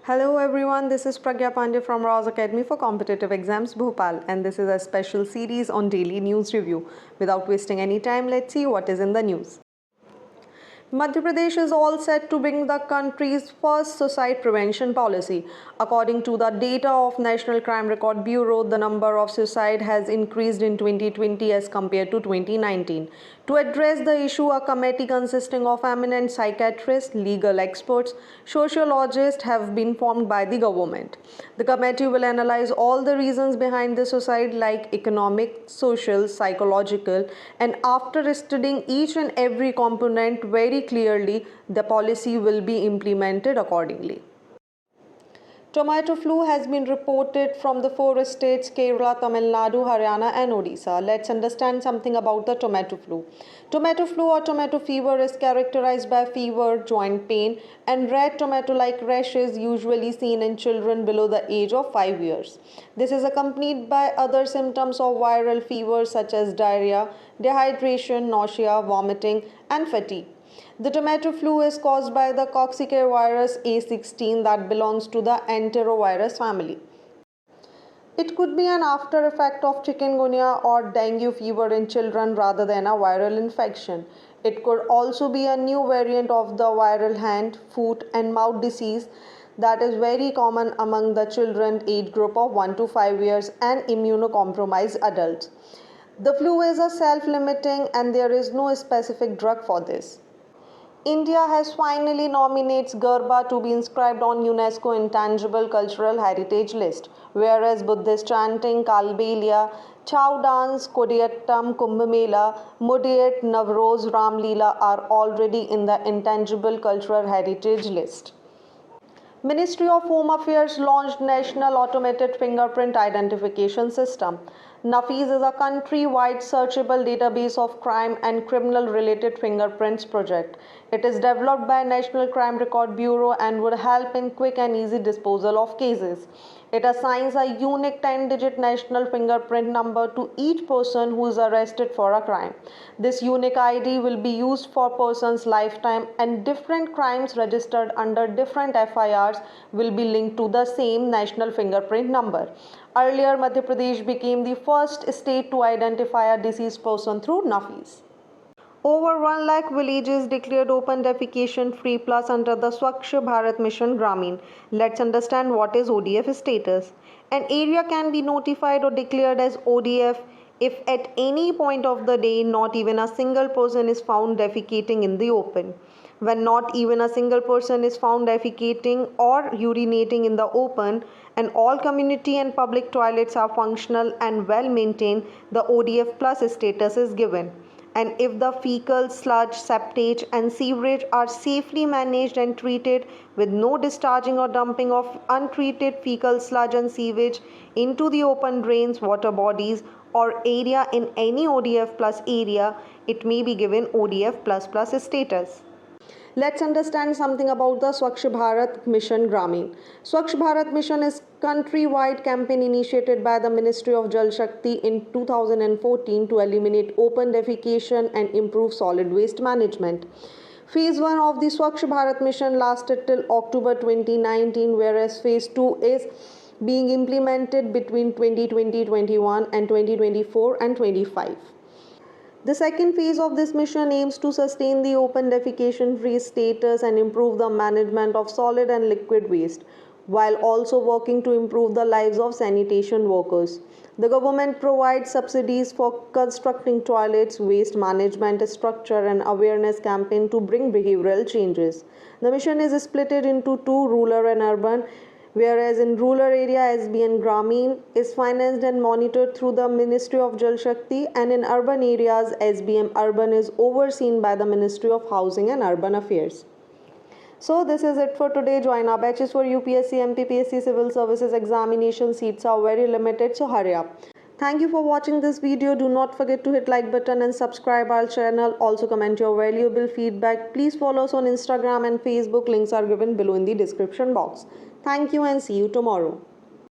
Hello everyone, this is Pragya Pandey from RAO'S Academy for Competitive Exams Bhopal, and this is a special series on daily news review. Without wasting any time, let's see what is in the news. Madhya Pradesh is all set to bring the country's first suicide prevention policy. According to the data of National Crime Record Bureau, the number of suicide has increased in 2020 as compared to 2019. To address the issue, a committee consisting of eminent psychiatrists, legal experts, sociologists have been formed by the government. The committee will analyze all the reasons behind the suicide like economic, social, psychological, and after studying each and every component very clearly, the policy will be implemented accordingly. Tomato flu has been reported from the four states Kerala, Tamil Nadu, Haryana and Odisha. Let's understand something about the tomato flu. Tomato flu or tomato fever is characterized by fever, joint pain and red tomato-like rashes usually seen in children below the age of 5 years. This is accompanied by other symptoms of viral fever such as diarrhea, dehydration, nausea, vomiting and fatigue. The tomato flu is caused by the cocciceal virus A16 that belongs to the enterovirus family. It could be an after effect of chikungunya or dengue fever in children rather than a viral infection. It could also be a new variant of the viral hand, foot and mouth disease that is very common among the children age group of 1 to 5 years and immunocompromised adults. The flu is a self-limiting and there is no specific drug for this. India has finally nominates Garba to be inscribed on UNESCO Intangible Cultural Heritage List, whereas Buddhist chanting, Kalbelia, Chow dance, Kodiyattam, Kumbh Mela, Mudiyat, Navroz, Ramleela are already in the Intangible Cultural Heritage List. Ministry of Home Affairs launched National Automated Fingerprint Identification System. NAFIS is a country-wide searchable database of crime and criminal-related fingerprints project. It is developed by National Crime Record Bureau and would help in quick and easy disposal of cases. It assigns a unique 10-digit national fingerprint number to each person who is arrested for a crime. This unique ID will be used for person's lifetime and different crimes registered under different FIRs will be linked to the same national fingerprint number. Earlier, Madhya Pradesh became the first state to identify a deceased person through NAFIS. Over 1 lakh villages declared open defecation free plus under the Swacch Bharat Mission Gramin. Let's understand what is ODF status. An area can be notified or declared as ODF if at any point of the day not even a single person is found defecating in the open. When not even a single person is found defecating or urinating in the open and all community and public toilets are functional and well maintained, the ODF plus status is given. And if the fecal, sludge, septage and sewerage are safely managed and treated with no discharging or dumping of untreated fecal, sludge and sewage into the open drains, water bodies or area in any ODF plus area, it may be given ODF plus plus status. Let's understand something about the Swacch Bharat Mission Gramin. Swacch Bharat Mission is country-wide campaign initiated by the Ministry of Jal Shakti in 2014 to eliminate open defecation and improve solid waste management. Phase 1 of the Swacch Bharat Mission lasted till October 2019, whereas Phase 2 is being implemented between 2020-21 and 2024 and 25. The second phase of this mission aims to sustain the open defecation-free status and improve the management of solid and liquid waste, while also working to improve the lives of sanitation workers. The government provides subsidies for constructing toilets, waste management structure and awareness campaign to bring behavioral changes. The mission is split into two, rural and urban, whereas in rural area SBN Gramin is financed and monitored through the Ministry of Jal Shakti, and in urban areas SBM Urban is overseen by the Ministry of Housing and Urban Affairs. So this is it for today. Join our batches for UPSC MPPSC Civil Services Examination. Seats are very limited, so hurry up. Thank you for watching this video. Do not forget to hit like button and subscribe our channel. Also comment your valuable feedback. Please follow us on Instagram and Facebook. Links are given below in the description box. Thank you and see you tomorrow.